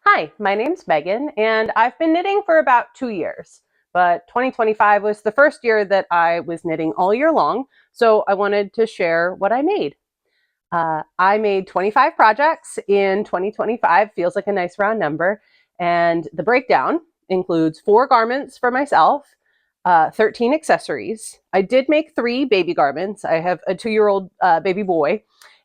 Hi, my name's Megan, and I've been knitting for about 2 years. But 2025 was the first year that I was knitting all year long, so I wanted to share what I made. I made 25 projects in 2025, feels like a nice round number, and the breakdown includes 4 garments for myself, 13 accessories. I did make 3 baby garments. I have a 2-year-old baby boy,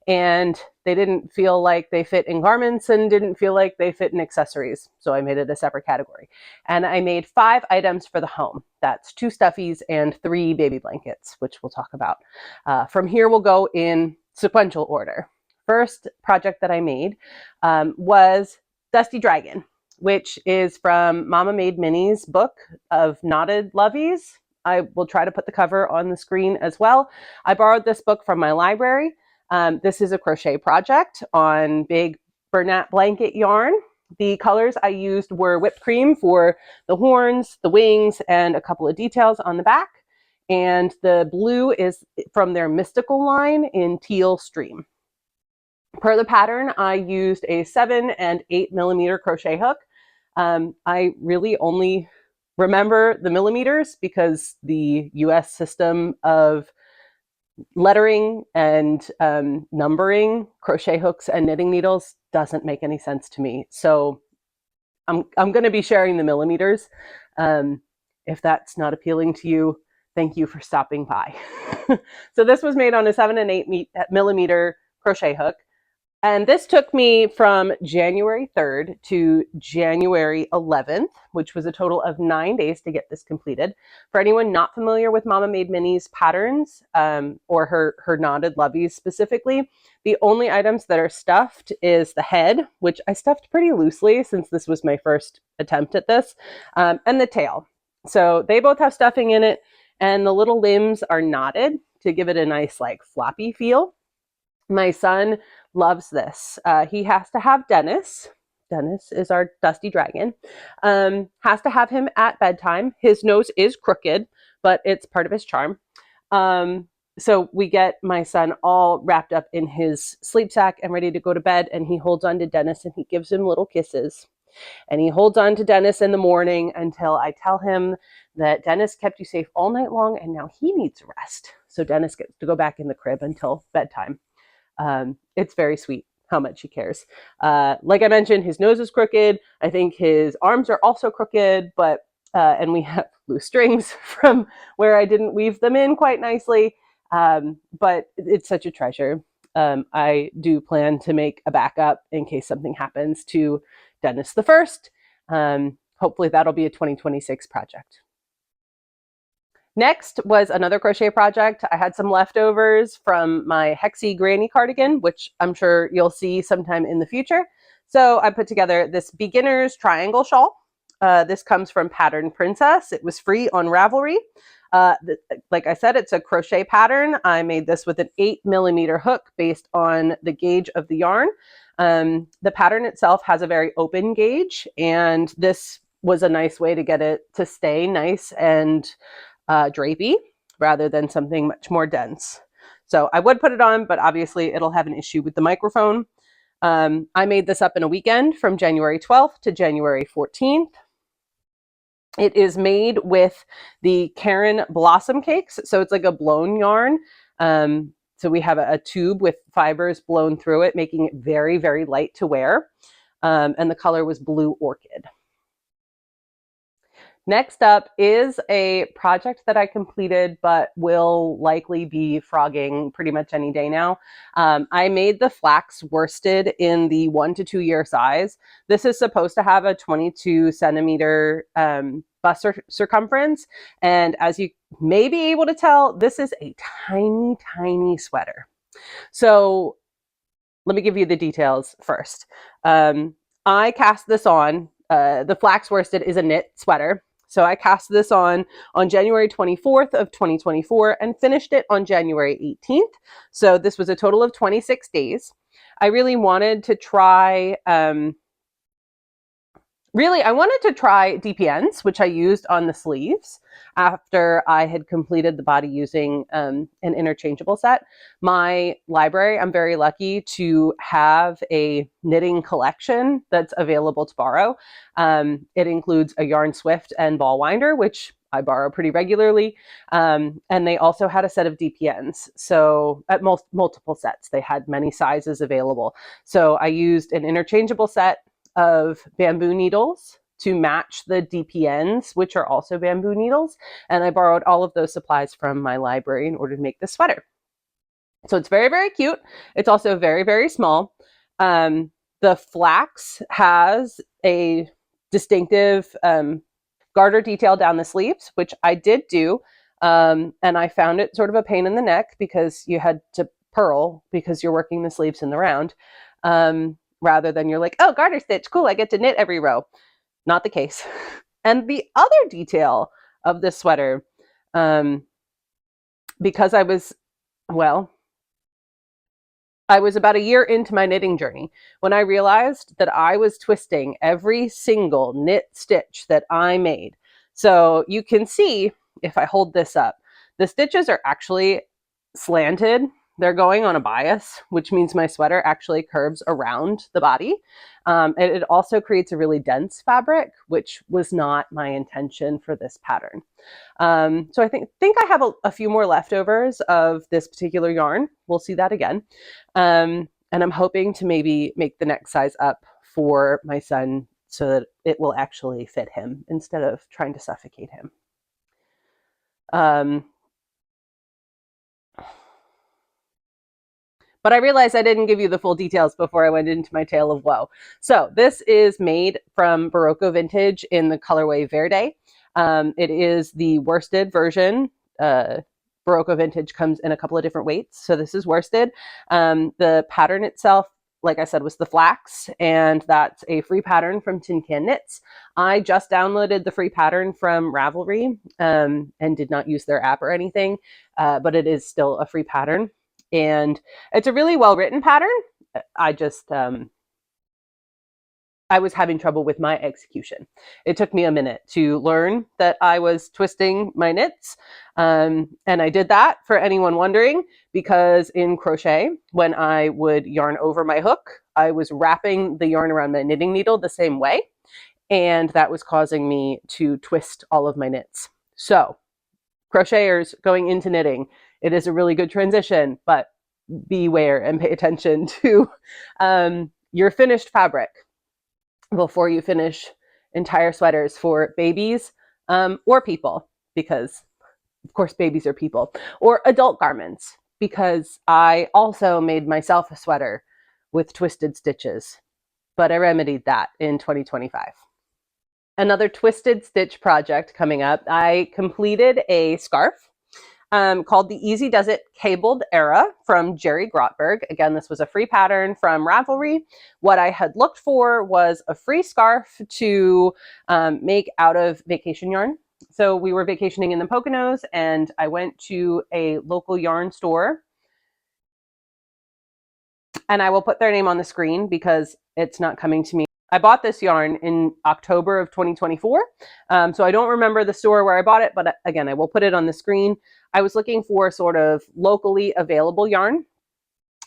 and they didn't feel like they fit in garments and didn't feel like they fit in accessories. So I made it a separate category. And I made 5 items for the home. That's 2 stuffies and 3 baby blankets, which we'll talk about. From here, we'll go in sequential order. First project that I made was Dusty Dragon, which is from Mama Made Minnie's book of knotted loveys. I will try to put the cover on the screen as well. I borrowed this book from my library. This is a crochet project on big Bernat blanket yarn. The colors I used were whipped cream for the horns, the wings, and a couple of details on the back. And the blue is from their Mystical line in Teal Stream. Per the pattern, I used a 7 and 8 millimeter crochet hook. I really only remember the millimeters because the US system of lettering and numbering crochet hooks and knitting needles doesn't make any sense to me. So I'm going to be sharing the millimeters. If that's not appealing to you, thank you for stopping by. So this was made on a 7 and 8 millimeter crochet hook. And this took me from January 3rd to January 11th, which was a total of 9 days to get this completed. For anyone not familiar with Mama Made Minnie's patterns or her knotted loveys specifically, the only items that are stuffed is the head, which I stuffed pretty loosely since this was my first attempt at this, and the tail. So they both have stuffing in it, and the little limbs are knotted to give it a nice like floppy feel. My son loves this. He has to have Dennis. Dennis is our Dusty Dragon. Has to have him at bedtime. His nose is crooked, but it's part of his charm. So we get my son all wrapped up in his sleep sack and ready to go to bed, and he holds on to Dennis and he gives him little kisses. And he holds on to Dennis in the morning until I tell him that Dennis kept you safe all night long and now he needs rest. So Dennis gets to go back in the crib until bedtime. It's very sweet how much he cares. Like I mentioned, his nose is crooked. I think his arms are also crooked, but and we have loose strings from where I didn't weave them in quite nicely. But it's such a treasure. I do plan to make a backup in case something happens to Dennis the First. Hopefully that'll be a 2026 project. Next was another crochet project. I had some leftovers from my Hexy Granny cardigan, which I'm sure you'll see sometime in the future. So I put together this beginner's triangle shawl. This comes from Pattern Princess. It was free on Ravelry. Like I said, it's a crochet pattern. I made this with an 8 millimeter hook based on the gauge of the yarn. The pattern itself has a very open gauge, and this was a nice way to get it to stay nice and drapey rather than something much more dense. So I would put it on, but obviously it'll have an issue with the microphone. I made this up in a weekend from January 12th to January 14th. It is made with the Karen Blossom Cakes. So it's like a blown yarn. So we have a tube with fibers blown through it, making it very, very light to wear. And the color was Blue Orchid. Next up is a project that I completed, but will likely be frogging pretty much any day now. I made the Flax worsted in the 1 to 2 year size. This is supposed to have a 22 centimeter bust circumference. And as you may be able to tell, this is a tiny, tiny sweater. So let me give you the details first. I cast this on. The Flax worsted is a knit sweater. So I cast this on January 24th of 2024 and finished it on January 18th. So this was a total of 26 days. I really wanted to try really, I wanted to try DPNs, which I used on the sleeves after I had completed the body using an interchangeable set. My library, I'm very lucky to have a knitting collection that's available to borrow. It includes a yarn swift and ball winder, which I borrow pretty regularly. And they also had a set of DPNs. So at multiple sets, they had many sizes available. So I used an interchangeable set of bamboo needles to match the DPNs, which are also bamboo needles. And I borrowed all of those supplies from my library in order to make this sweater. So it's very, very cute. It's also very, very small. The flax has a distinctive garter detail down the sleeves, which I did do. And I found it sort of a pain in the neck because you had to purl because you're working the sleeves in the round. Rather than you're like, oh, garter stitch, cool, I get to knit every row. Not the case. And the other detail of this sweater, because I was about a year into my knitting journey when I realized that I was twisting every single knit stitch that I made. So you can see, if I hold this up, the stitches are actually slanted. They're going on a bias, which means my sweater actually curves around the body. It also creates a really dense fabric, which was not my intention for this pattern. So I think I have a few more leftovers of this particular yarn. We'll see that again. And I'm hoping to maybe make the next size up for my son so that it will actually fit him instead of trying to suffocate him. But I realized I didn't give you the full details before I went into my tale of woe. So this is made from Barocco Vintage in the colorway Verde. It is the worsted version. Barocco Vintage comes in a couple of different weights. So this is worsted. The pattern itself, like I said, was the flax, and that's a free pattern from Tin Can Knits. I just downloaded the free pattern from Ravelry and did not use their app or anything, but it is still a free pattern. And it's a really well-written pattern. I just, I was having trouble with my execution. It took me a minute to learn that I was twisting my knits. And I did that, for anyone wondering, because in crochet, when I would yarn over my hook, I was wrapping the yarn around my knitting needle the same way. And that was causing me to twist all of my knits. So crocheters going into knitting, it is a really good transition, but beware and pay attention to your finished fabric before you finish entire sweaters for babies or people, because of course babies are people, or adult garments, because I also made myself a sweater with twisted stitches, but I remedied that in 2025. Another twisted stitch project coming up. I completed a scarf called the Easy Does It Cabled Era from Jeri Grotberg. Again, this was a free pattern from Ravelry. What I had looked for was a free scarf to make out of vacation yarn. So we were vacationing in the Poconos, and I went to a local yarn store. And I will put their name on the screen because it's not coming to me. I bought this yarn in October of 2024. So I don't remember the store where I bought it, but again, I will put it on the screen. I was looking for sort of locally available yarn.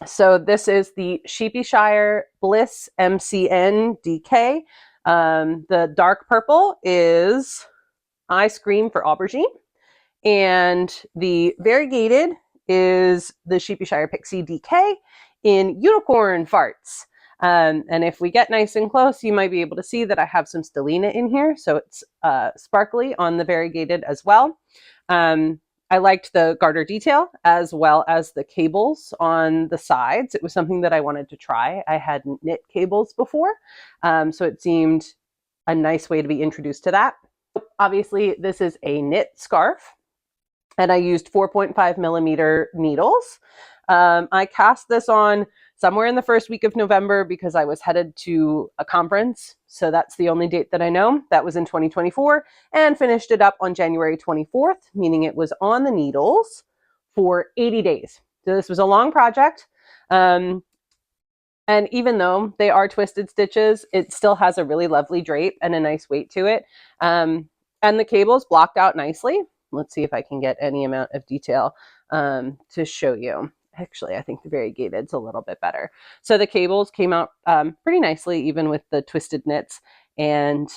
So this is the Sheepyshire Bliss MCN DK. The dark purple is I Scream for Aubergine. And the variegated is the Sheepyshire Pixie DK in Unicorn Farts. And if we get nice and close, you might be able to see that I have some stellina in here. So it's sparkly on the variegated as well. I liked the garter detail as well as the cables on the sides. It was something that I wanted to try. I hadn't knit cables before, so it seemed a nice way to be introduced to that. Obviously, this is a knit scarf, and I used 4.5 millimeter needles. I cast this on somewhere in the first week of November because I was headed to a conference. So that's the only date that I know. That was in 2024, and finished it up on January 24th, meaning it was on the needles for 80 days. So this was a long project. And even though they are twisted stitches, it still has a really lovely drape and a nice weight to it. And the cable's blocked out nicely. Let's see if I can get any amount of detail to show you. Actually, I think the variegated's a little bit better. So the cables came out pretty nicely, even with the twisted knits. And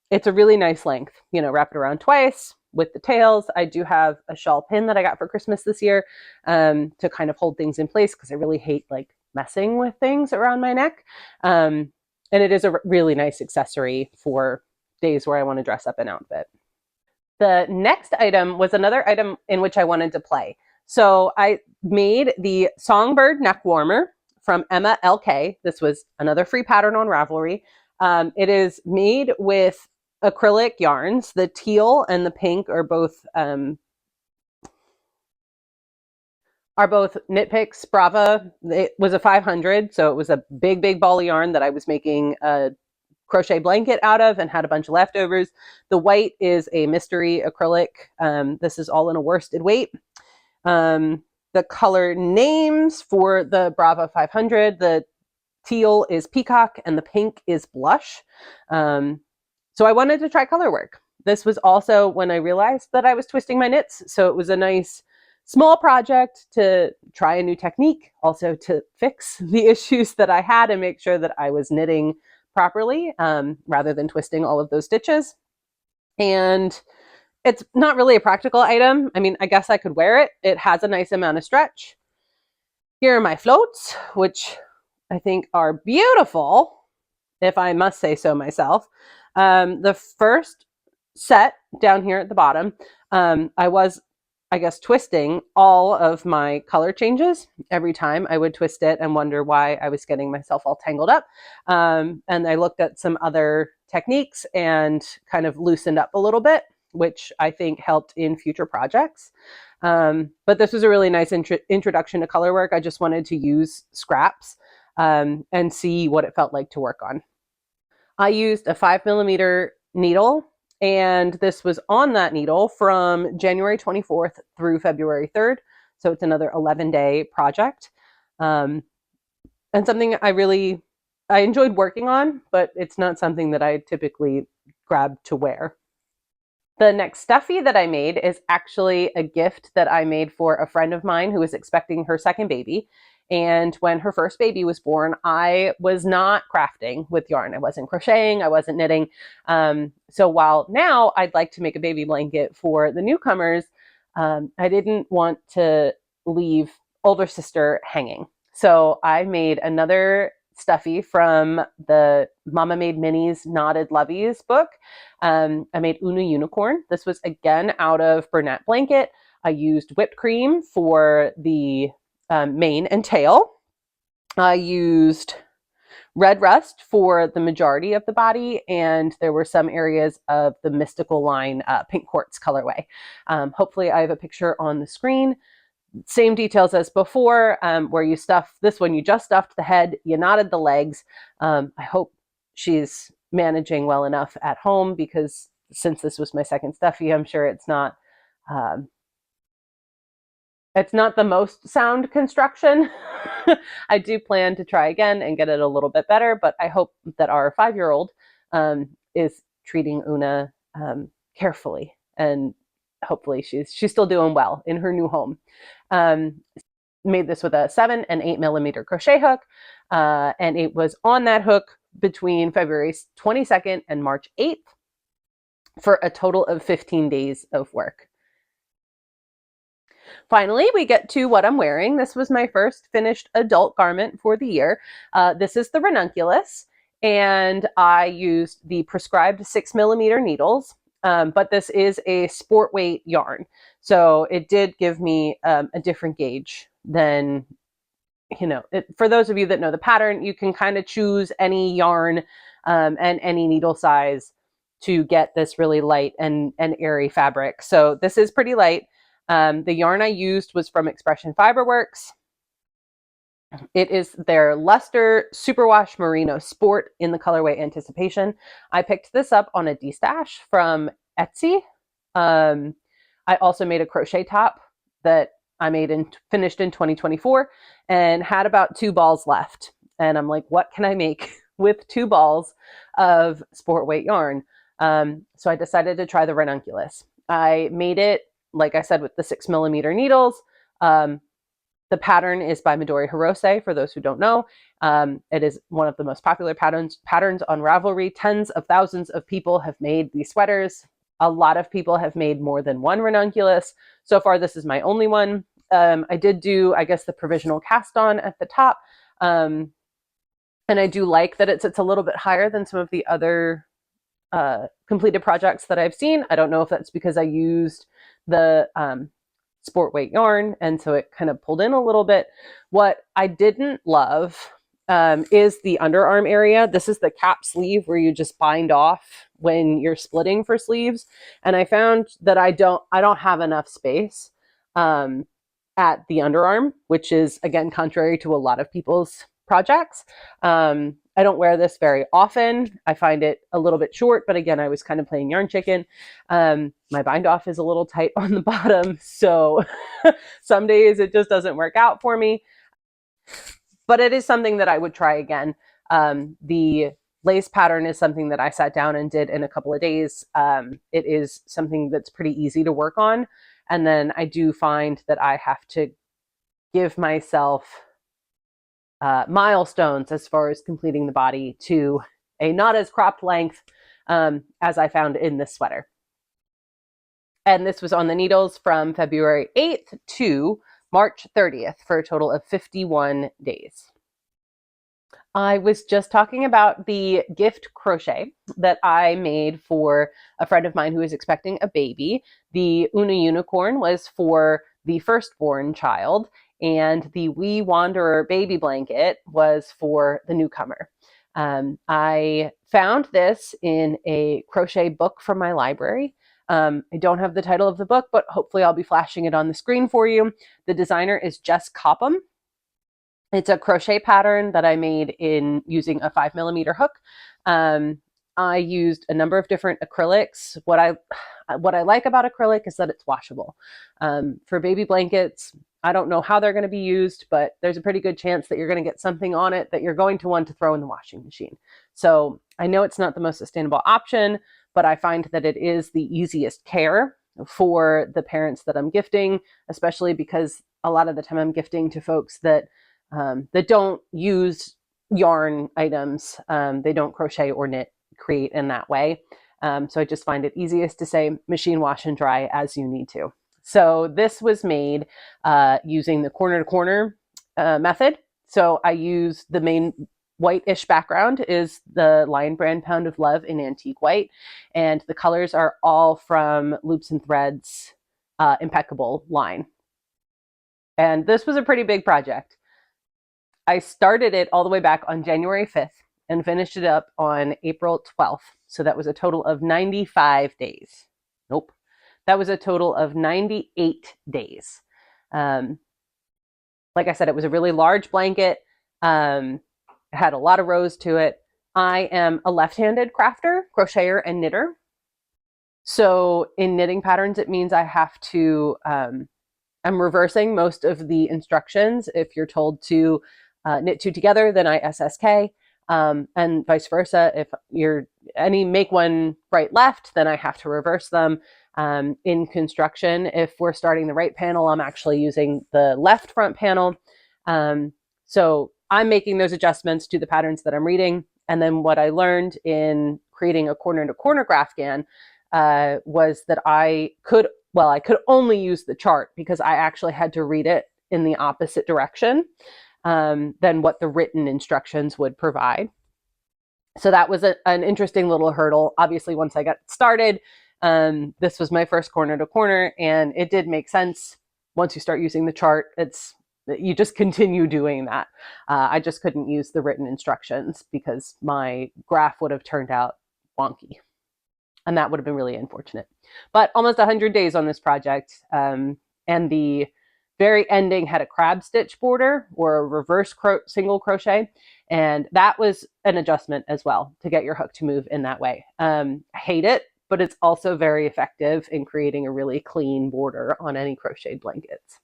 it's a really nice length. You know, wrap it around twice with the tails. I do have a shawl pin that I got for Christmas this year to kind of hold things in place because I really hate like messing with things around my neck. And it is a really nice accessory for days where I want to dress up an outfit. The next item was another item in which I wanted to play. So I made the Songbird neck warmer from Emma LK. This was another free pattern on Ravelry. It is made with acrylic yarns. The teal and the pink are both Knit Picks Brava. It was a 500, so it was a big ball of yarn that I was making a crochet blanket out of and had a bunch of leftovers. The white is a mystery acrylic. This is all in a worsted weight. The color names for the Brava 500, the teal is peacock and the pink is blush. So I wanted to try color work. This was also when I realized that I was twisting my knits. So it was a nice small project to try a new technique, also to fix the issues that I had and make sure that I was knitting properly rather than twisting all of those stitches. And it's not really a practical item. I mean, I guess I could wear it. It has a nice amount of stretch. Here are my floats, which I think are beautiful, if I must say so myself. The first set down here at the bottom, I was, I guess, twisting all of my color changes. Every time I would twist it and wonder why I was getting myself all tangled up. And I looked at some other techniques and kind of loosened up a little bit, which I think helped in future projects. But this was a really nice introduction to color work. I just wanted to use scraps and see what it felt like to work on. I used a 5mm needle, and this was on that needle from January 24th through February 3rd. So it's another 11-day project. And something I enjoyed working on, but it's not something that I typically grab to wear. The next stuffy that I made is actually a gift that I made for a friend of mine who was expecting her second baby. And when her first baby was born, I was not crafting with yarn. I wasn't crocheting, I wasn't knitting. So while now I'd like to make a baby blanket for the newcomers, I didn't want to leave older sister hanging. So I made another stuffy from the Mama Made Minis Knotted Lovies book. I made Una Unicorn. This was again out of Bernat blanket. I used whipped cream for the mane and tail. I used red rust for the majority of the body, and there were some areas of the Mystical Line pink quartz colorway. Hopefully I have a picture on the screen. Same details as before, where you stuff this one, you just stuffed the head, you knotted the legs. I hope she's managing well enough at home, because since this was my second stuffy, I'm sure it's not the most sound construction. I do plan to try again and get it a little bit better, but I hope that our 5-year-old is treating Una carefully, and hopefully she's still doing well in her new home. Made this with a 7 and 8mm crochet hook, and it was on that hook between February 22nd and March 8th for a total of 15 days of work. Finally, we get to what I'm wearing. This was my first finished adult garment for the year. This is the Ranunculus, and I used the prescribed 6mm needles, but this is a sport weight yarn. So it did give me a different gauge than, for those of you that know the pattern, you can kind of choose any yarn and any needle size to get this really light and airy fabric. So this is pretty light. The yarn I used was from Expression Fiberworks. It is their Luster Superwash Merino Sport in the colorway Anticipation. I picked this up on a destash from Etsy. I also made a crochet top that I made and finished in 2024 and had about 2 balls left. and I'm like, what can I make with 2 balls of sport weight yarn? So I decided to try the Ranunculus. I made it, like I said, with the 6mm needles. The pattern is by Midori Hirose, for those who don't know. It is one of the most popular patterns on Ravelry. Tens of thousands of people have made these sweaters. A lot of people have made more than one Ranunculus. So far, this is my only one. I did do, I guess, the provisional cast on at the top. And I do like that it sits a little bit higher than some of the other completed projects that I've seen. I don't know if that's because I used the sport weight yarn, and so it kind of pulled in a little bit. What I didn't love is the underarm area. This is the cap sleeve where you just bind off when you're splitting for sleeves, and I found that I don't have enough space at the underarm, which is, again, contrary to a lot of people's projects. I don't wear this very often. I find it a little bit short, but again, I was kind of playing yarn chicken. My bind off is a little tight on the bottom, so some days it just doesn't work out for me. But it is something that I would try again. The lace pattern is something that I sat down and did in a couple of days. It is something that's pretty easy to work on. And then I do find that I have to give myself milestones as far as completing the body to a not as cropped length as I found in this sweater. And this was on the needles from February 8th to March 30th for a total of 51 days. I was just talking about the gift crochet that I made for a friend of mine who is expecting a baby. The Una Unicorn was for the firstborn child, and the Wee Wanderer baby blanket was for the newcomer. I found this in a crochet book from my library. I don't have the title of the book, but hopefully I'll be flashing it on the screen for you. The designer is Jess Coppom. It's a crochet pattern that I made in using a 5mm hook. I used a number of different acrylics. What I like about acrylic is that it's washable. For baby blankets, I don't know how they're going to be used, but there's a pretty good chance that you're going to get something on it that you're going to want to throw in the washing machine. So I know it's not the most sustainable option, but I find that it is the easiest care for the parents that I'm gifting, especially because a lot of the time I'm gifting to folks that don't use yarn items. They don't crochet or knit, create in that way. So I just find it easiest to say machine wash and dry as you need to. So this was made using the corner to corner method. So I use the main white-ish background is the Lion Brand Pound of Love in Antique White. And the colors are all from Loops and Threads Impeccable line. And this was a pretty big project. I started it all the way back on January 5th and finished it up on April 12th. So that was a total of 95 days. Nope. That was a total of 98 days. Like I said, it was a really large blanket. It had a lot of rows to it. I am a left-handed crafter, crocheter, and knitter. So in knitting patterns, it means I have to, I'm reversing most of the instructions. If you're told to knit 2 together, then I SSK. And vice versa. If you're make one right left, then I have to reverse them. In construction, if we're starting the right panel, I'm actually using the left front panel. So I'm making those adjustments to the patterns that I'm reading. And then what I learned in creating a corner to corner Grafgan was that I could only use the chart because I actually had to read it in the opposite direction than what the written instructions would provide. So that was an interesting little hurdle. Obviously, once I got started, this was my first corner to corner, and it did make sense. Once you start using the chart, you just continue doing that. I just couldn't use the written instructions because my graph would have turned out wonky, and that would have been really unfortunate. But almost 100 days on this project, and the very ending had a crab stitch border or a reverse single crochet. And that was an adjustment as well to get your hook to move in that way. I hate it, but it's also very effective in creating a really clean border on any crocheted blankets.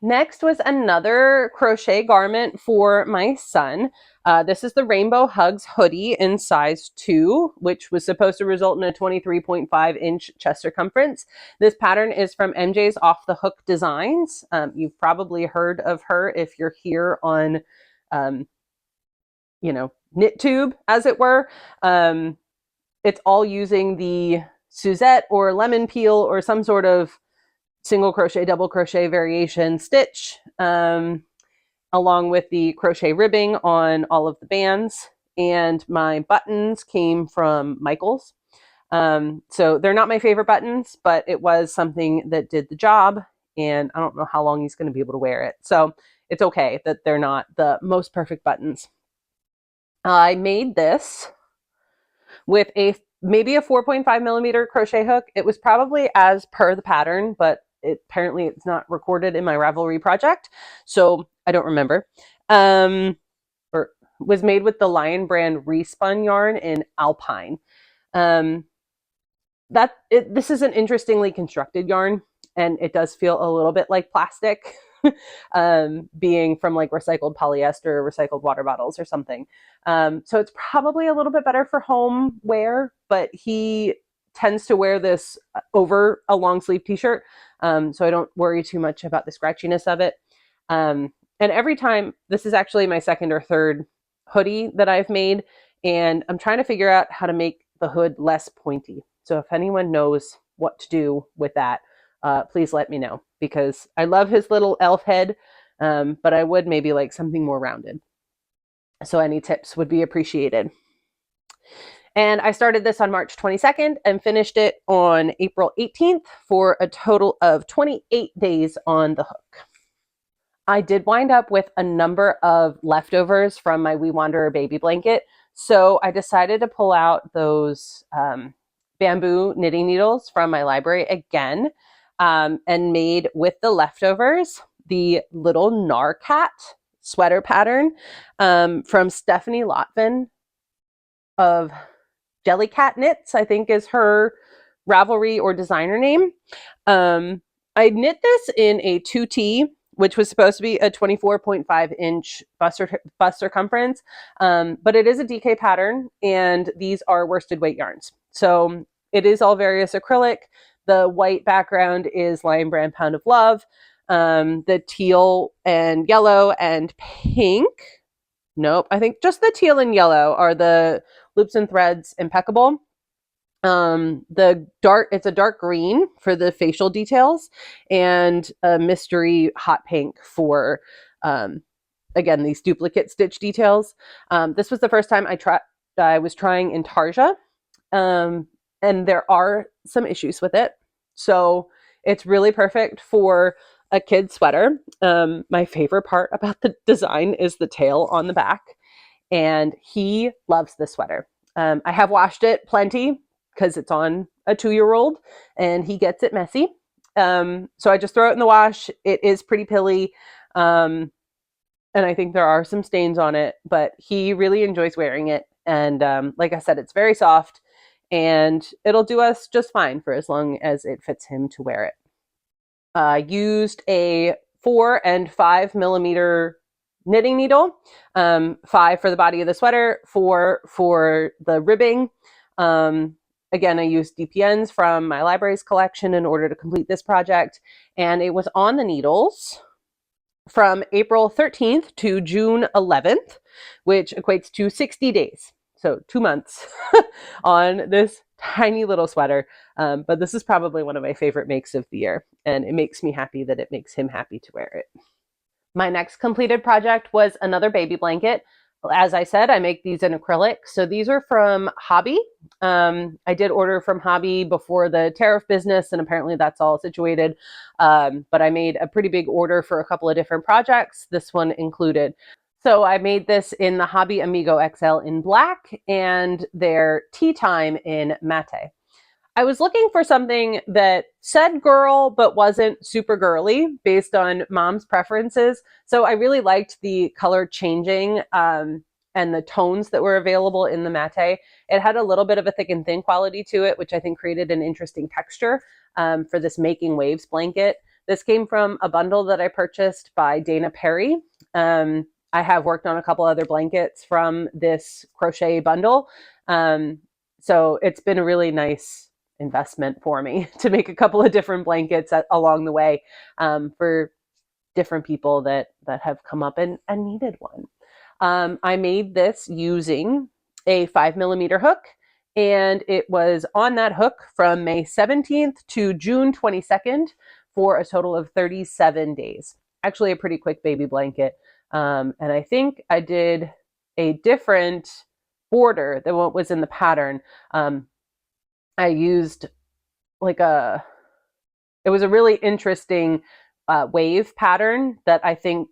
Next was another crochet garment for my son. This is the Rainbow Hugs hoodie in size 2, which was supposed to result in a 23.5-inch chest circumference. This pattern is from MJ's Off the Hook Designs. You've probably heard of her if you're here on, KnitTube, as it were. It's all using the Suzette or lemon peel or some sort of single crochet, double crochet variation stitch, along with the crochet ribbing on all of the bands. And my buttons came from Michael's. So they're not my favorite buttons, but it was something that did the job. And I don't know how long he's going to be able to wear it. So it's okay that they're not the most perfect buttons. I made this with maybe a 4.5 millimeter crochet hook. It was probably as per the pattern, but apparently it's not recorded in my Ravelry project, so I don't remember. Or was made with the Lion brand respun yarn in Alpine. This is an interestingly constructed yarn, and it does feel a little bit like plastic, being from like recycled polyester, recycled water bottles or something. So it's probably a little bit better for home wear, but he tends to wear this over a long sleeve t-shirt. So I don't worry too much about the scratchiness of it. And every time, this is actually my second or third hoodie that I've made, and I'm trying to figure out how to make the hood less pointy. So if anyone knows what to do with that, please let me know, because I love his little elf head, but I would maybe like something more rounded. So any tips would be appreciated. And I started this on March 22nd and finished it on April 18th for a total of 28 days on the hook. I did wind up with a number of leftovers from my We Wanderer baby blanket. So I decided to pull out those bamboo knitting needles from my library again, and made with the leftovers the little Narcat sweater pattern from Stephanie Lotvin of Jellycat Knits, I think is her Ravelry or designer name. I knit this in a 2T, which was supposed to be a 24.5-inch bust circumference, but it is a DK pattern, and these are worsted weight yarns. So it is all various acrylic. The white background is Lion Brand Pound of Love. The teal and yellow and pink. Nope, I think just the teal and yellow are the Loops and Threads Impeccable. It's a dark green for the facial details, and a mystery hot pink for, again, these duplicate stitch details. This was the first time I was trying Intarsia, and there are some issues with it. So it's really perfect for a kid sweater. My favorite part about the design is the tail on the back, and he loves this sweater. I have washed it plenty because it's on a 2-year-old and he gets it messy. So I just throw it in the wash. It is pretty pilly. And I think there are some stains on it, but he really enjoys wearing it. And like I said, it's very soft, and it'll do us just fine for as long as it fits him to wear it. I used a 4 and 5 millimeter knitting needle, 5 for the body of the sweater, 4 for the ribbing. Again, I used DPNs from my library's collection in order to complete this project, and it was on the needles from April 13th to June 11th, which equates to 60 days. So 2 months on this tiny little sweater. But this is probably one of my favorite makes of the year, and it makes me happy that it makes him happy to wear it. My next completed project was another baby blanket. As I said, I make these in acrylic. So these are from Hobby. I did order from Hobby before the tariff business, and apparently that's all situated. But I made a pretty big order for a couple of different projects, this one included. So I made this in the Hobby Amigo XL in black and their Tea Time in matte. I was looking for something that said girl, but wasn't super girly based on mom's preferences. So I really liked the color changing and the tones that were available in the matte. It had a little bit of a thick and thin quality to it, which I think created an interesting texture for this Making Waves blanket. This came from a bundle that I purchased by Dayna Perry. I have worked on a couple other blankets from this crochet bundle. So it's been a really nice investment for me to make a couple of different blankets along the way for different people that have come up and needed one. I made this using a 5mm hook, and it was on that hook from May 17th to June 22nd for a total of 37 days. Actually, a pretty quick baby blanket. And I think I did a different border than what was in the pattern. I used it was a really interesting wave pattern that I think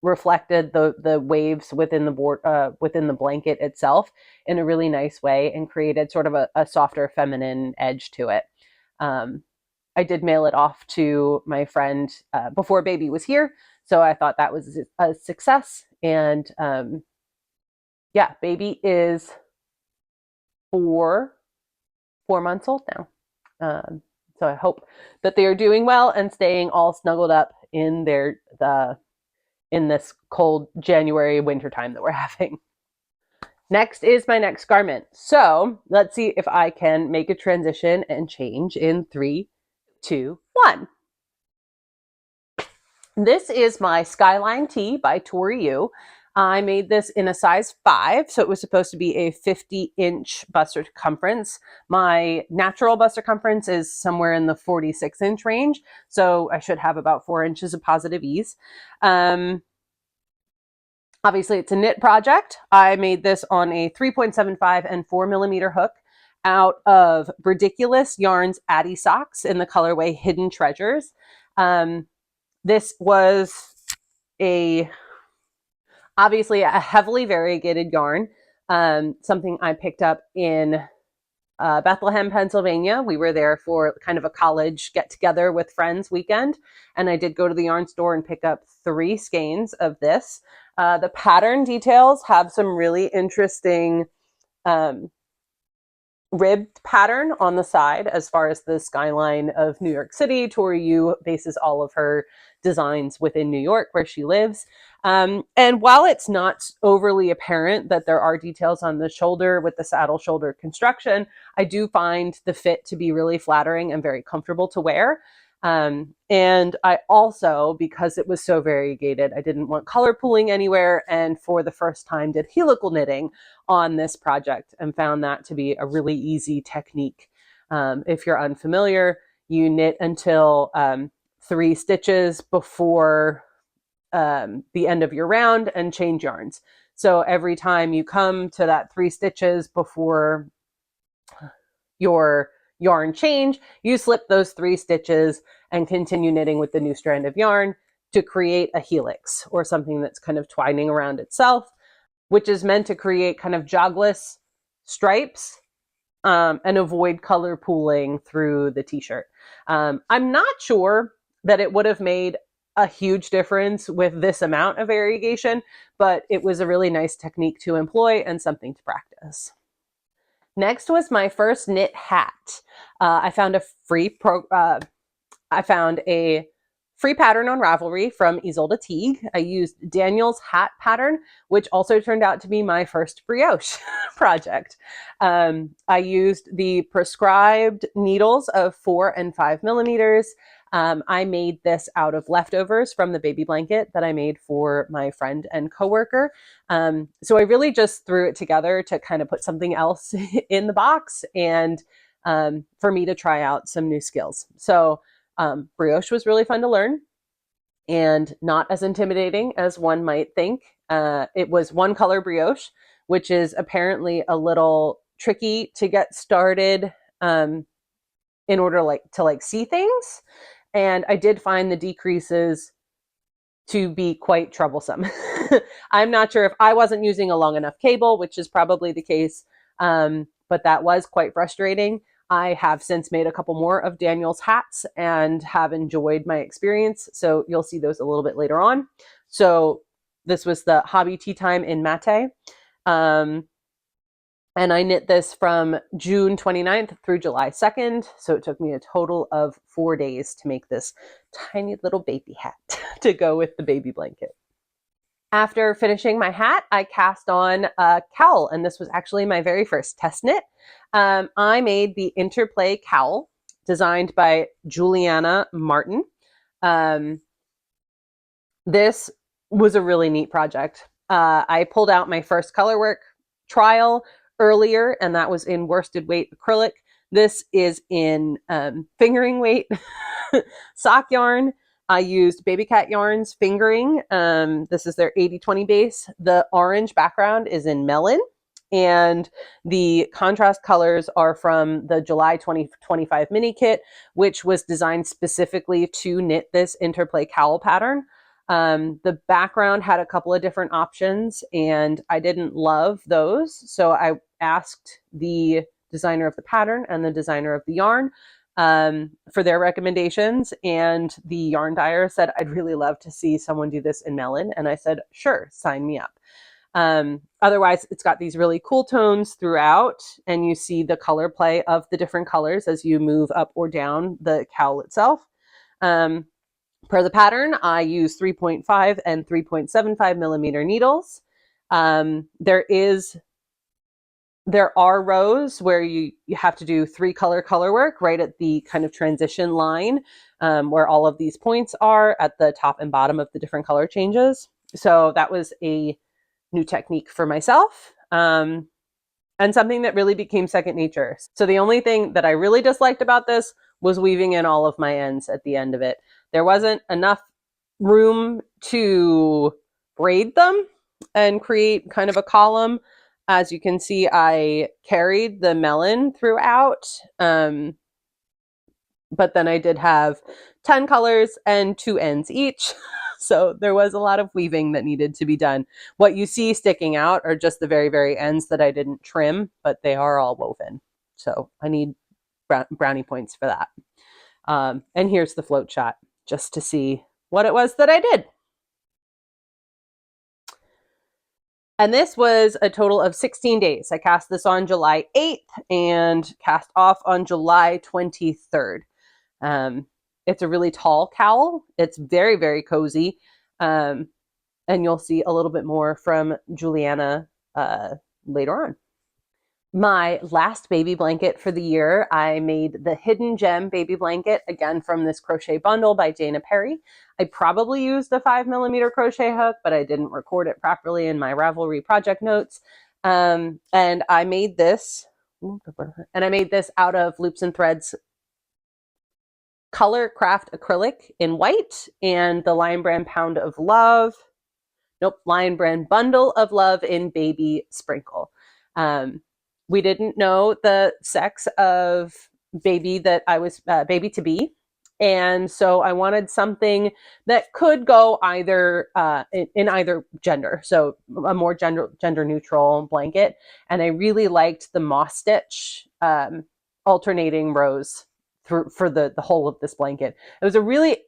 reflected the waves within the board, within the blanket itself in a really nice way, and created sort of a softer feminine edge to it. I did mail it off to my friend before baby was here, so I thought that was a success. And yeah, baby is 4 months old now. So I hope that they are doing well and staying all snuggled up in in this cold January wintertime that we're having. Next is my next garment. So let's see if I can make a transition and change in 3, 2, 1. This is my Skyline Tee by Tori Yu. I made this in a size 5, so it was supposed to be a 50-inch bust circumference. My natural bust circumference is somewhere in the 46-inch range, so I should have about 4 inches of positive ease. Obviously, it's a knit project. I made this on a 3.75 and 4mm hook out of Ridiculous Yarns Addy Socks in the colorway Hidden Treasures. This was obviously a heavily variegated yarn, something I picked up in Bethlehem, Pennsylvania. We were there for kind of a college get-together with friends weekend, and I did go to the yarn store and pick up 3 skeins of this. The pattern details have some really interesting ribbed pattern on the side as far as the skyline of New York City. Tori Yu bases all of her designs within New York, where she lives. And while it's not overly apparent that there are details on the shoulder with the saddle shoulder construction, I do find the fit to be really flattering and very comfortable to wear. And I also, because it was so variegated, I didn't want color pooling anywhere, and for the first time did helical knitting on this project and found that to be a really easy technique. If you're unfamiliar, you knit until 3 stitches before the end of your round and change yarns. So every time you come to that 3 stitches before your yarn change, you slip those 3 stitches and continue knitting with the new strand of yarn to create a helix, or something that's kind of twining around itself, which is meant to create kind of jogless stripes and avoid color pooling through the t-shirt. I'm not sure that it would have made a huge difference with this amount of variegation, but it was a really nice technique to employ and something to practice. Next was my first knit hat. I found a free pattern on Ravelry from Ysolda Teague. I used Daniel's hat pattern, which also turned out to be my first brioche project. I used the prescribed needles of 4 and 5mm. I made this out of leftovers from the baby blanket that I made for my friend and coworker. So I really just threw it together to kind of put something else in the box, and for me to try out some new skills. So brioche was really fun to learn and not as intimidating as one might think. It was 1 color brioche, which is apparently a little tricky to get started in order to see things. And I did find the decreases to be quite troublesome. I'm not sure if I wasn't using a long enough cable, which is probably the case, but that was quite frustrating. I have since made a couple more of Daniel's hats and have enjoyed my experience, so you'll see those a little bit later on. So this was the Hobby Tea Time in Mate. And And I knit this from June 29th through July 2nd. So it took me a total of 4 days to make this tiny little baby hat to go with the baby blanket. After finishing my hat, I cast on a cowl, and this was actually my very first test knit. I made the Interplay cowl, designed by Julianna Martin. This was a really neat project. I pulled out my first colorwork trial earlier, and that was in worsted weight acrylic. This is in fingering weight sock yarn. I used Baby Cat Yarns fingering. This is their 80/20 base. The orange background is in melon, and the contrast colors are from the July 2025 mini kit, which was designed specifically to knit this Interplay cowl pattern. The background had a couple of different options, and I didn't love those. So I asked the designer of the pattern and the designer of the yarn for their recommendations. And the yarn dyer said, I'd really love to see someone do this in melon. And I said, sure, sign me up. Otherwise, it's got these really cool tones throughout, and you see the color play of the different colors as you move up or down the cowl itself. Per the pattern, I use 3.5 and 3.75 millimeter needles. There are rows where you have to do 3-color work right at the kind of transition line where all of these points are at the top and bottom of the different color changes. So that was a new technique for myself and something that really became second nature. So the only thing that I really disliked about this was weaving in all of my ends at the end of it. There wasn't enough room to braid them and create kind of a column. As you can see, I carried the melon throughout, but then I did have 10 colors and 2 ends each. So there was a lot of weaving that needed to be done. What you see sticking out are just the very, very ends that I didn't trim, but they are all woven. So I need brownie points for that. And here's the float shot, just to see what it was that I did. And this was a total of 16 days. I cast this on July 8th and cast off on July 23rd. It's a really tall cowl. It's very, very cozy. And you'll see a little bit more from Julianna later on. My last baby blanket for the year, I made the Hidden Gem baby blanket, again from this crochet bundle by Dayna Perry. I probably used a 5mm crochet hook, but I didn't record it properly in my Ravelry project notes. And I made this, out of Loops and Threads Color Craft acrylic in white and the Lion Brand Lion Brand Bundle of Love in baby sprinkle. We didn't know the sex of baby that I was baby to be. And so I wanted something that could go either in either gender. So a more gender neutral blanket. And I really liked the moss stitch alternating rows for the whole of this blanket. It was a really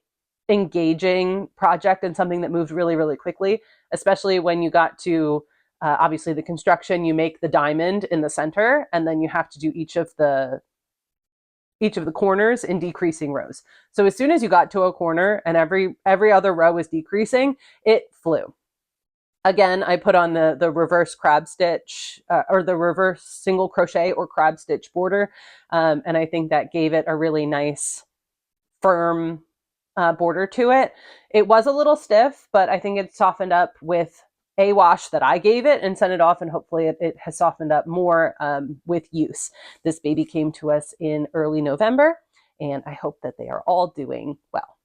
engaging project and something that moved really, really quickly, especially when you got to obviously the construction. You make the diamond in the center, and then you have to do each of the corners in decreasing rows. So as soon as you got to a corner and every other row was decreasing, it flew. Again, I put on the reverse crab stitch or the reverse single crochet or crab stitch border. And I think that gave it a really nice firm border to it. It was a little stiff, but I think it softened up with a wash that I gave it and sent it off, and hopefully it has softened up more with use. This baby came to us in early November, and I hope that they are all doing well.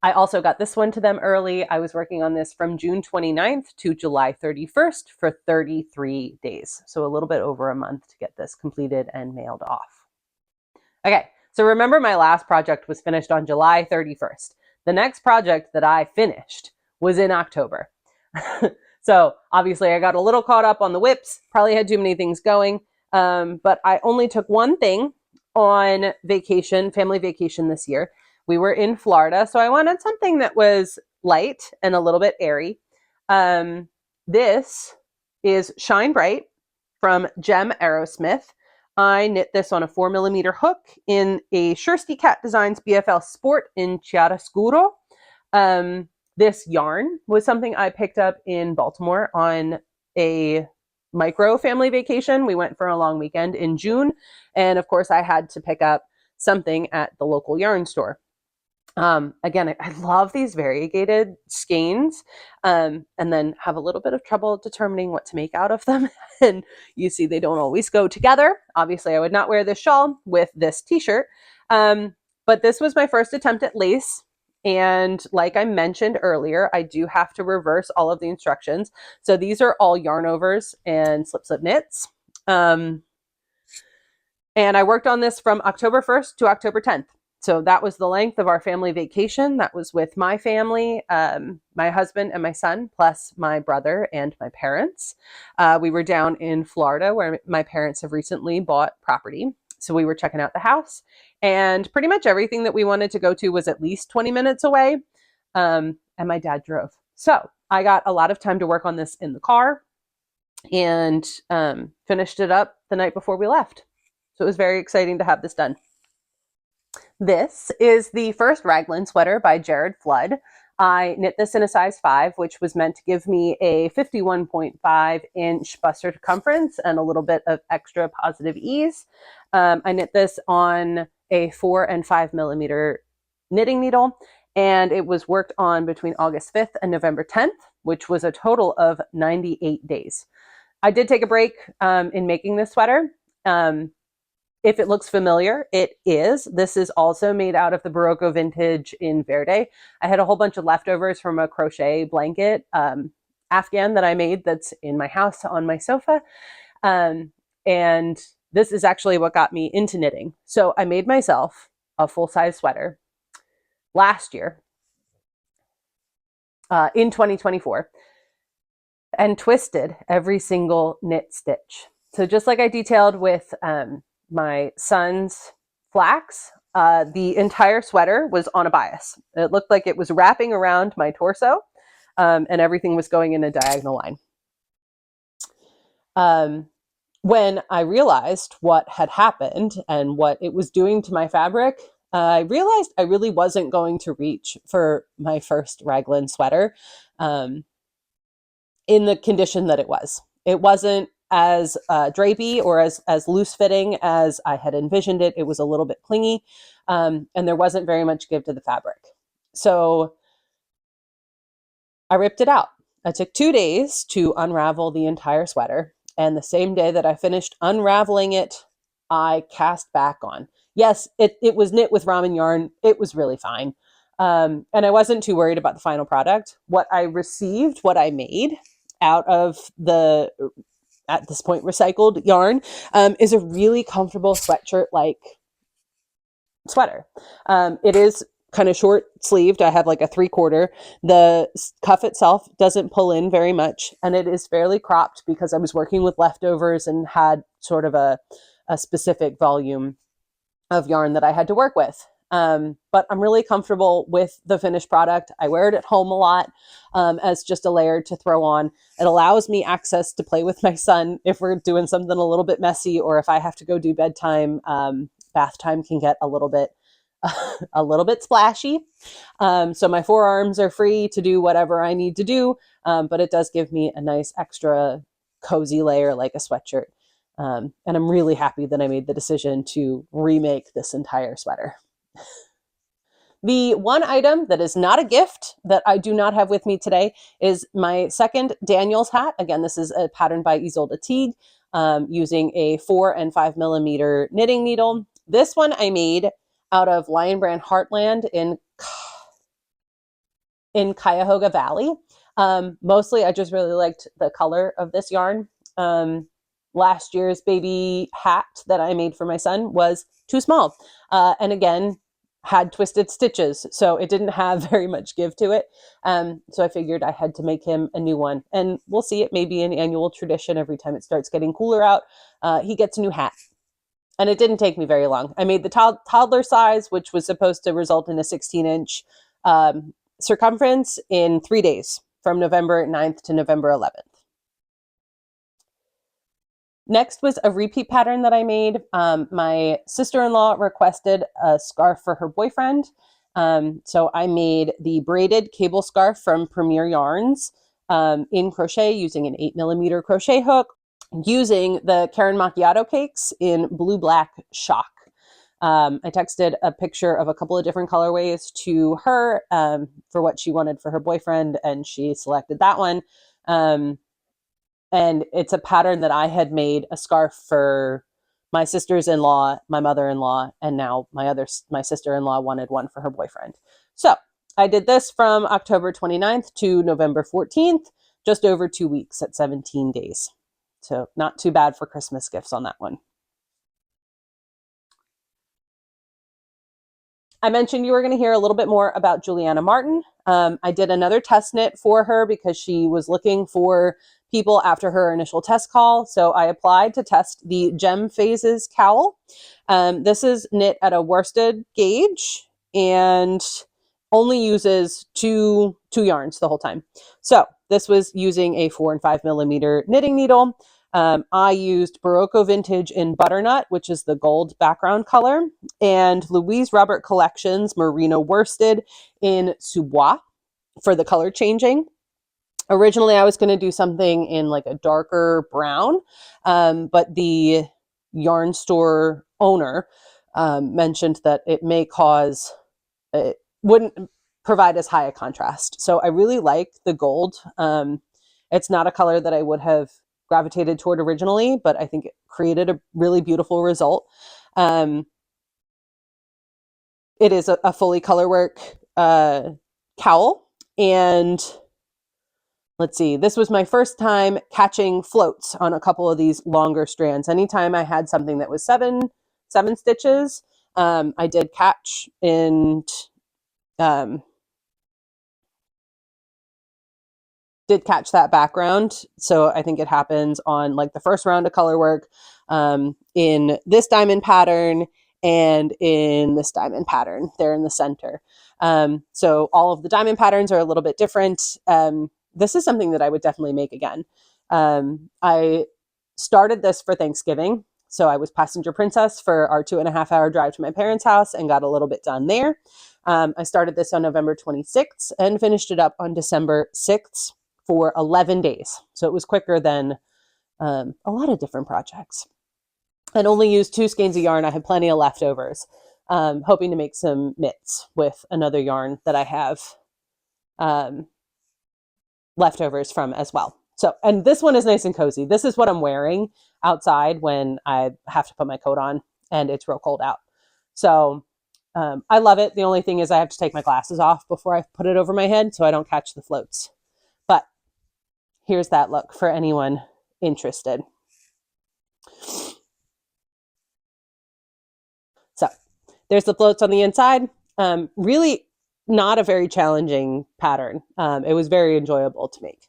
I also got this one to them early. I was working on this from June 29th to July 31st for 33 days. So a little bit over a month to get this completed and mailed off. Okay, so remember my last project was finished on July 31st. The next project that I finished was in October. So obviously I got a little caught up on the whips, probably had too many things going, but I only took one thing on vacation, family vacation this year. We were in Florida, so I wanted something that was light and a little bit airy. This is Shine Bright, from Gem Arrowsmith. I knit this on a 4mm hook in a Shirsty Cat Designs BFL Sport in Chiaroscuro. This yarn was something I picked up in Baltimore on a micro family vacation. We went for a long weekend in June, and of course I had to pick up something at the local yarn store. Again, I love these variegated skeins, and then have a little bit of trouble determining what to make out of them. And you see they don't always go together. Obviously, I would not wear this shawl with this t-shirt, but this was my first attempt at lace. And like I mentioned earlier, I do have to reverse all of the instructions. So these are all yarn overs and slip knits. And I worked on this from October 1st to October 10th. So that was the length of our family vacation. That was with my family, my husband and my son, plus my brother and my parents. We were down in Florida where my parents have recently bought property. So we were checking out the house, and pretty much everything that we wanted to go to was at least 20 minutes away. And my dad drove. So I got a lot of time to work on this in the car, and finished it up the night before we left. So it was very exciting to have this done. This is the first Raglan sweater by Jared Flood. I knit this in a size 5, which was meant to give me a 51.5 inch bust circumference and a little bit of extra positive ease. I knit this on a 4 and 5mm knitting needle, and it was worked on between August 5th and November 10th, which was a total of 98 days. I did take a break in making this sweater. If it looks familiar, it is. This is also made out of the Barocco vintage in Verde. I had a whole bunch of leftovers from a crochet blanket Afghan that I made that's in my house on my sofa. And this is actually what got me into knitting. So I made myself a full-size sweater last year in 2024 and twisted every single knit stitch. So just like I detailed with my son's Flax, the entire sweater was on a bias. It looked like it was wrapping around my torso, and everything was going in a diagonal line. When I realized what had happened and what it was doing to my fabric, I realized I really wasn't going to reach for my first Raglan sweater in the condition that it was. It wasn't as drapey or as loose fitting as I had envisioned it. It was a little bit clingy, and there wasn't very much give to the fabric. So I ripped it out. I took 2 days to unravel the entire sweater, and the same day that I finished unraveling it, I cast back on. Yes, it was knit with ramen yarn. It was really fine. And I wasn't too worried about the final product. What I received, what I made out of the, at this point, recycled yarn, is a really comfortable sweatshirt-like sweater. It is kind of short sleeved. I have like a 3/4. The cuff itself doesn't pull in very much, and it is fairly cropped because I was working with leftovers and had sort of a specific volume of yarn that I had to work with. But I'm really comfortable with the finished product. I wear it at home a lot as just a layer to throw on. It allows me access to play with my son if we're doing something a little bit messy, or if I have to go do bedtime. Bath time can get a little bit splashy. So my forearms are free to do whatever I need to do, but it does give me a nice extra cozy layer like a sweatshirt. And I'm really happy that I made the decision to remake this entire sweater. The one item that is not a gift that I do not have with me today is my second Daniel's hat. Again, this is a pattern by Ysolda Teague, using a 4 and 5mm knitting needle. This one I made out of Lion Brand Heartland in Cuyahoga Valley. Mostly I just really liked the color of this yarn. Last year's baby hat that I made for my son was too small. And again, had twisted stitches, so it didn't have very much give to it. So I figured I had to make him a new one. And we'll see, it may be an annual tradition. Every time it starts getting cooler out, he gets a new hat. And it didn't take me very long. I made the toddler size, which was supposed to result in a 16-inch circumference, in 3 days, from November 9th to November 11th. Next was a repeat pattern that I made. My sister-in-law requested a scarf for her boyfriend. So I made the braided cable scarf from Premier Yarns in crochet using an 8mm crochet hook, using the Karen Macchiato cakes in blue black shock. I texted a picture of a couple of different colorways to her for what she wanted for her boyfriend, and she selected that one. And it's a pattern that I had made a scarf for my sisters-in-law, my mother-in-law, and now my sister-in-law wanted one for her boyfriend. So I did this from October 29th to November 14th, just over 2 weeks at 17 days. So not too bad for Christmas gifts on that one. I mentioned you were going to hear a little bit more about Julianna Martin. I did another test knit for her because she was looking for people after her initial test call. So I applied to test the Gem Phases cowl. This is knit at a worsted gauge and only uses two yarns the whole time. So this was using a 4 and 5mm knitting needle. I used Barocco Vintage in Butternut, which is the gold background color, and Louise Robert Collections Merino Worsted in Sous-Bois for the color changing. Originally, I was going to do something in like a darker brown, but the yarn store owner mentioned that it may cause, it wouldn't provide as high a contrast. So I really like the gold. It's not a color that I would have gravitated toward originally, but I think it created a really beautiful result. It is a fully colorwork cowl, and let's see, this was my first time catching floats on a couple of these longer strands. Anytime I had something that was seven stitches, I did catch, and did catch that background. So I think it happens on like the first round of color work in this diamond pattern and in this diamond pattern there in the center. So all of the diamond patterns are a little bit different. This is something that I would definitely make again. I started this for Thanksgiving. So I was passenger princess for our 2.5-hour drive to my parents' house and got a little bit done there. I started this on November 26th and finished it up on December 6th. For 11 days. So it was quicker than a lot of different projects. And only used 2 skeins of yarn. I had plenty of leftovers, hoping to make some mitts with another yarn that I have leftovers from as well. So, and this one is nice and cozy. This is what I'm wearing outside when I have to put my coat on and it's real cold out. So I love it. The only thing is I have to take my glasses off before I put it over my head so I don't catch the floats. But here's that look for anyone interested. So there's the floats on the inside. Really not a very challenging pattern. It was very enjoyable to make.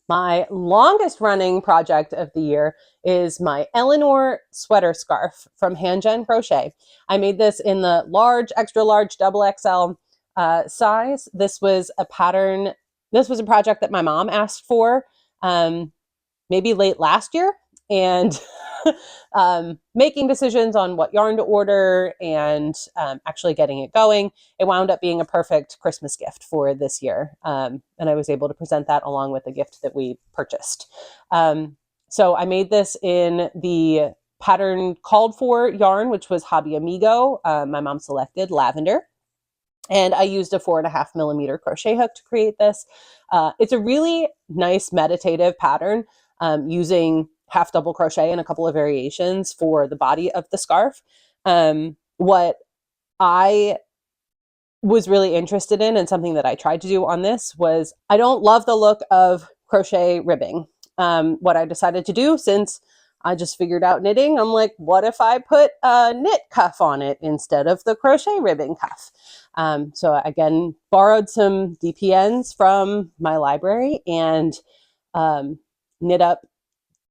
My longest running project of the year is my Eleanor sweater scarf from HanJan Crochet. I made this in the large, extra large, double XL size. This was a pattern. This was a project that my mom asked for maybe late last year, and making decisions on what yarn to order and actually getting it going. It wound up being a perfect Christmas gift for this year. And I was able to present that along with the gift that we purchased. So I made this in the pattern called for yarn, which was Hobby Amigo. My mom selected lavender. And I used a 4.5mm crochet hook to create this. It's a really nice meditative pattern using half double crochet and a couple of variations for the body of the scarf. What I was really interested in and something that I tried to do on this was I don't love the look of crochet ribbing. What I decided to do, since I just figured out knitting, I'm like, what if I put a knit cuff on it instead of the crochet ribbing cuff? So again, borrowed some DPNs from my library and knit up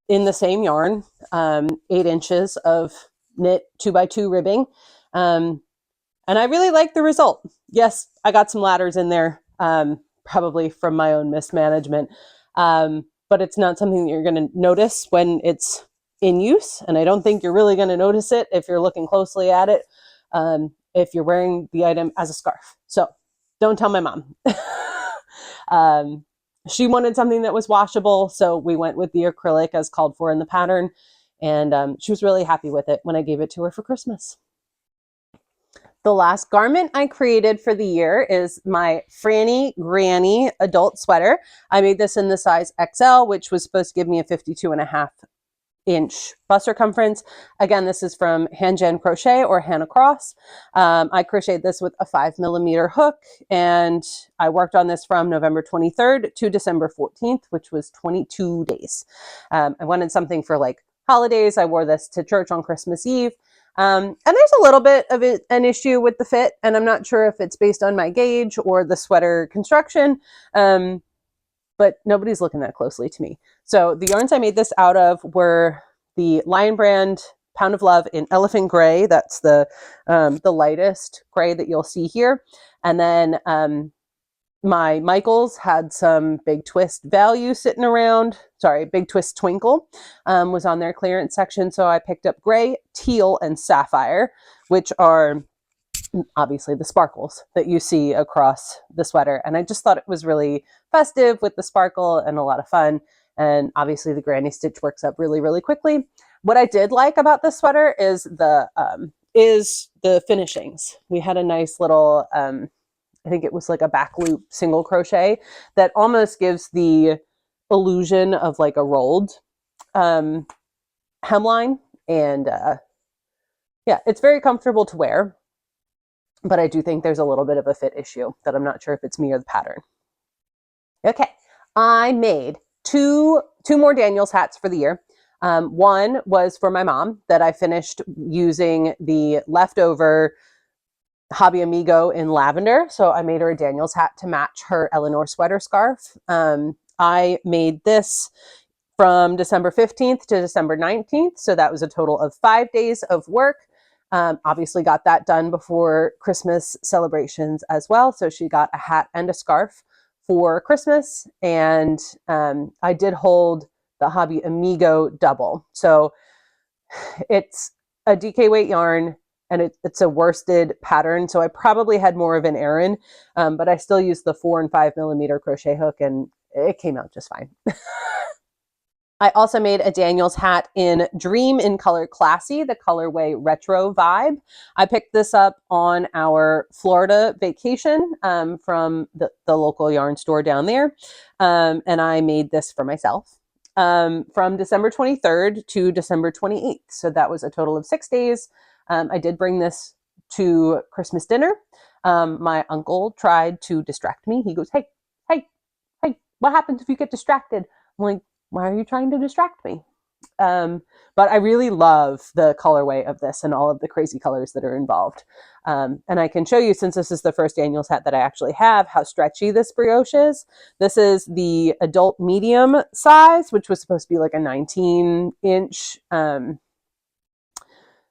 in the same yarn, 8 inches of knit 2x2 ribbing. And I really like the result. Yes, I got some ladders in there, probably from my own mismanagement. but it's not something that you're going to notice when it's in use. And I don't think you're really going to notice it if you're looking closely at it, if you're wearing the item as a scarf. So don't tell my mom. She wanted something that was washable, so we went with the acrylic as called for in the pattern, and she was really happy with it when I gave it to her for Christmas. The last garment I created for the year is my Franny Granny adult sweater. I made this in the size XL, which was supposed to give me a 52.5-inch bust circumference. Again, this is from HanJan Crochet or Hannah Cross. I crocheted this with a 5mm hook, and I worked on this from November 23rd to December 14th, which was 22 days. I wanted something for like holidays. I wore this to church on Christmas Eve. And there's a little bit of an issue with the fit, and I'm not sure if it's based on my gauge or the sweater construction, but nobody's looking that closely to me. So the yarns I made this out of were the Lion Brand Pound of Love in Elephant Gray. That's the lightest gray that you'll see here. And then my Michaels had some Big Twist value sitting around. Sorry, Big Twist Twinkle was on their clearance section. So I picked up gray, teal, and sapphire, which are obviously the sparkles that you see across the sweater. And I just thought it was really festive with the sparkle and a lot of fun. And obviously the granny stitch works up really, really quickly. What I did like about this sweater is the finishings. We had a nice little, I think it was like a back loop single crochet that almost gives the illusion of like a rolled hemline. And yeah, it's very comfortable to wear, but I do think there's a little bit of a fit issue that I'm not sure if it's me or the pattern. Okay, I made two more Daniels hats for the year. One was for my mom that I finished using the leftover Hobby Amigo in lavender. So I made her a Daniels hat to match her Eleanor sweater scarf. I made this from December 15th to December 19th. So that was a total of 5 days of work. Obviously got that done before Christmas celebrations as well. So she got a hat and a scarf for Christmas. And I did hold the Hobby Amigo double. So it's a DK weight yarn, and it's a worsted pattern. So I probably had more of an errand, but I still used the 4 and 5mm crochet hook, and it came out just fine. I also made a Daniels hat in Dream in Color Classy, the colorway Retro Vibe. I picked this up on our Florida vacation from the local yarn store down there, and I made this for myself from December 23rd to December 28th. So that was a total of 6 days. I did bring this to Christmas dinner. My uncle tried to distract me. He goes, hey, what happens if you get distracted? I'm like, why are you trying to distract me? But I really love the colorway of this and all of the crazy colors that are involved. And I can show you, since this is the first Daniels hat that I actually have, how stretchy this brioche is. This is the adult medium size, which was supposed to be like a 19-inch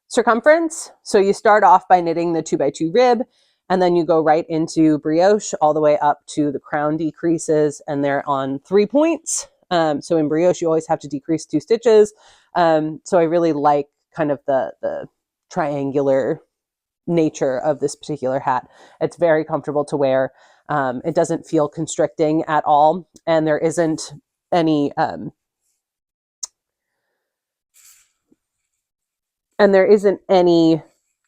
circumference. So you start off by knitting the 2x2 rib, and then you go right into brioche all the way up to the crown decreases, and they're on 3 points. So in brioche, you always have to decrease 2 stitches. So I really like kind of the triangular nature of this particular hat. It's very comfortable to wear. It doesn't feel constricting at all, and there isn't any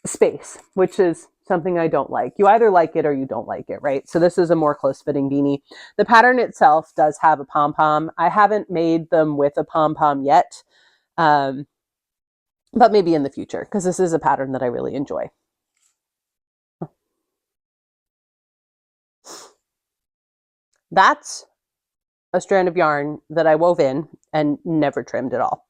space, which is something I don't like. You either like it or you don't like it, right? So this is a more close-fitting beanie. The pattern itself does have a pom-pom. I haven't made them with a pom-pom yet, but maybe in the future, because this is a pattern that I really enjoy. That's a strand of yarn that I wove in and never trimmed at all.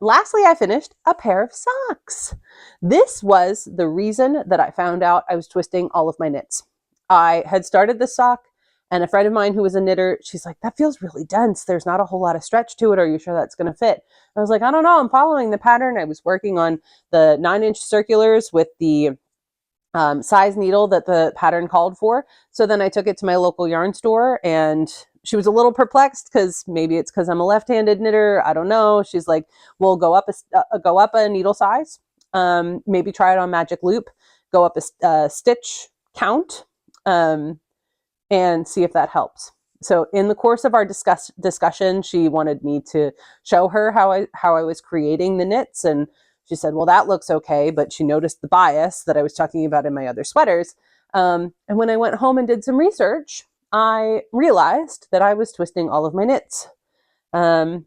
Lastly, I finished a pair of socks. This was the reason that I found out I was twisting all of my knits. I had started the sock, and a friend of mine who was a knitter, she's like, that feels really dense. There's not a whole lot of stretch to it. Are you sure that's going to fit? I was like, I don't know. I'm following the pattern. I was working on the 9-inch circulars with the size needle that the pattern called for. So then I took it to my local yarn store, and she was a little perplexed because maybe it's because I'm a left-handed knitter. I don't know. She's like, "We'll go up a needle size. Maybe try it on magic loop. Go up a stitch count, and see if that helps." So in the course of our discussion, she wanted me to show her how I was creating the knits, and she said, "Well, that looks okay," but she noticed the bias that I was talking about in my other sweaters. And when I went home and did some research, I realized that I was twisting all of my knits. I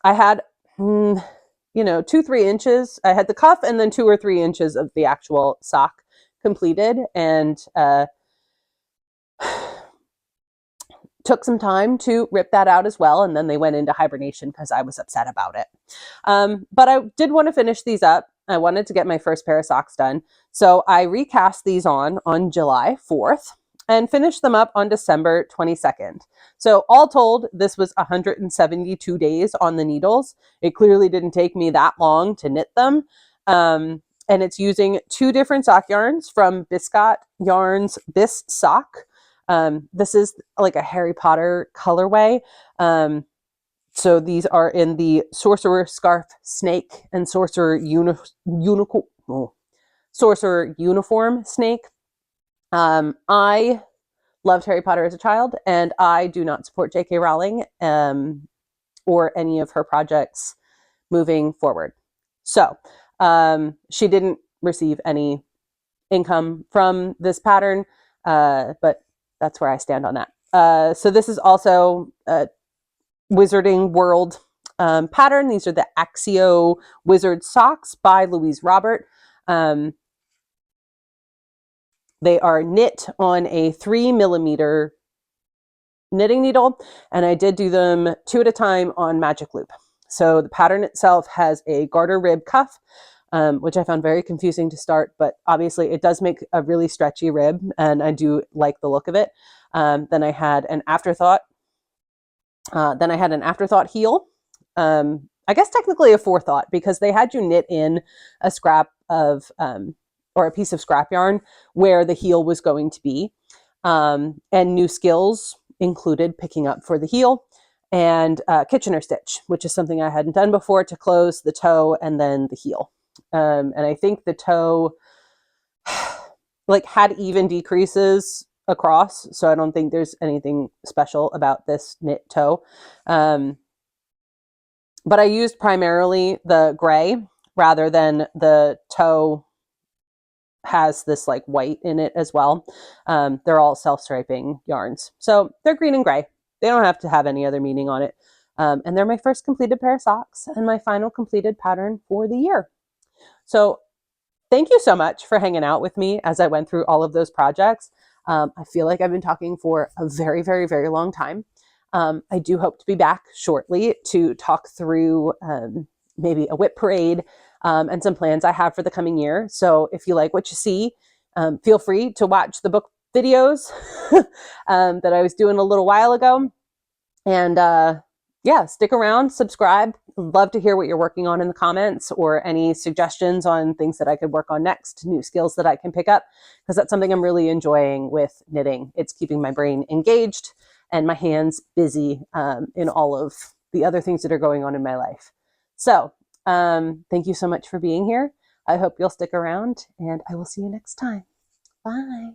had, 2-3 inches. I had the cuff and then 2 or 3 inches of the actual sock completed, and took some time to rip that out as well. And then they went into hibernation because I was upset about it. But I did want to finish these up. I wanted to get my first pair of socks done. So I recast these on July 4th and finished them up on December 22nd. So all told, this was 172 days on the needles. It clearly didn't take me that long to knit them. And it's using 2 different sock yarns from Biscot Yarns Bis Sock. This is like a Harry Potter colorway. So these are in the Sorcerer Scarf Snake and Sorcerer Sorcerer Uniform Snake. I loved Harry Potter as a child, and I do not support J.K. Rowling or any of her projects moving forward. So she didn't receive any income from this pattern, but that's where I stand on that. So this is also a Wizarding World pattern. These are the Accio Wizard Socks by Louise Robert. They are knit on a 3mm knitting needle, and I did do them 2 at a time on magic loop. So the pattern itself has a garter rib cuff, which I found very confusing to start, but obviously it does make a really stretchy rib, and I do like the look of it. Then I had an afterthought. Heel. I guess technically a forethought, because they had you knit in a scrap of or a piece of scrap yarn where the heel was going to be. And new skills included picking up for the heel and Kitchener stitch, which is something I hadn't done before, to close the toe and then the heel. And I think the toe had even decreases across, so I don't think there's anything special about this knit toe. But I used primarily the gray rather than the toe has this white in it as well. They're all self-striping yarns, so they're green and gray. They don't have to have any other meaning on it. And they're my first completed pair of socks and my final completed pattern for the year. So thank you so much for hanging out with me as I went through all of those projects. I feel like I've been talking for a very, very, very long time. I do hope to be back shortly to talk through maybe a whip parade and some plans I have for the coming year. So if you like what you see, feel free to watch the book videos that I was doing a little while ago. And yeah, stick around, subscribe. Love to hear what you're working on in the comments, or any suggestions on things that I could work on next, new skills that I can pick up, because that's something I'm really enjoying with knitting. It's keeping my brain engaged and my hands busy in all of the other things that are going on in my life. So thank you so much for being here. I hope you'll stick around, and I will see you next time. Bye.